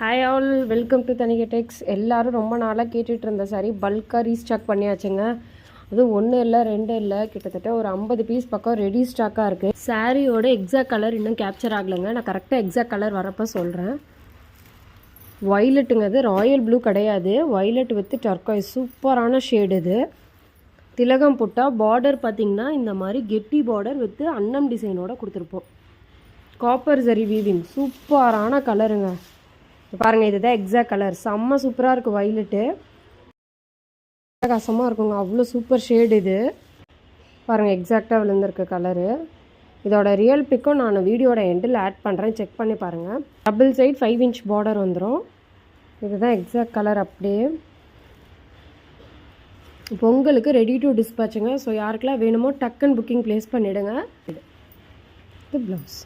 Hi all, welcome to Thanigai டெக்ஸ். எல்லோரும் ரொம்ப நாளாக கேட்டுட்டு இருந்த சாரி பல்காக ரீஸ்டாக் பண்ணியாச்சுங்க. அது ஒன்று இல்லை ரெண்டு இல்லை, கிட்டத்தட்ட ஒரு 50 பீஸ் பக்கம் ரெடி ஸ்டாக்காக இருக்குது. சாரியோட எக்ஸாக்ட் கலர் இன்னும் கேப்சர் ஆகலைங்க. நான் கரெக்டாக எக்ஸாக்ட் கலர் வரப்போ சொல்கிறேன். வயலட்டுங்க, அது ராயல் ப்ளூ கிடையாது, வயலட் வித் டர்காய்ஸ், சூப்பரான ஷேடு இது. திலகம் புட்டா பார்டர் பார்த்திங்கன்னா இந்த மாதிரி கெட்டி பார்டர் வித் அன்னம் டிசைனோட கொடுத்துருப்போம். காப்பர் ஜரி வீவிங், சூப்பரான கலருங்க. பாருங்கள், இதுதான் எக்ஸாக்ட் கலர். செம்ம சூப்பராக இருக்குது. வயலட்டு கசமாக இருக்குங்க, அவ்வளோ சூப்பர் ஷேடு இது. பாருங்கள், எக்ஸாக்டாக விழுந்திருக்கு கலரு. இதோட ரியல் பிக்கும் நான் வீடியோட எண்டில் ஆட் பண்ணுறேன், செக் பண்ணி பாருங்கள். டபுள் சைட் 5 இன்ச் பார்டர் வந்துடும். இதுதான் எக்ஸாக்ட் கலர். அப்படியே பொங்கலுக்கு ரெடி டு டிஸ்பேச்சுங்க. ஸோ யாருக்கெல்லாம் வேணுமோ டக்குன்னு புக்கிங் ப்ளேஸ் பண்ணிவிடுங்க. இது ப்ளவுஸ்.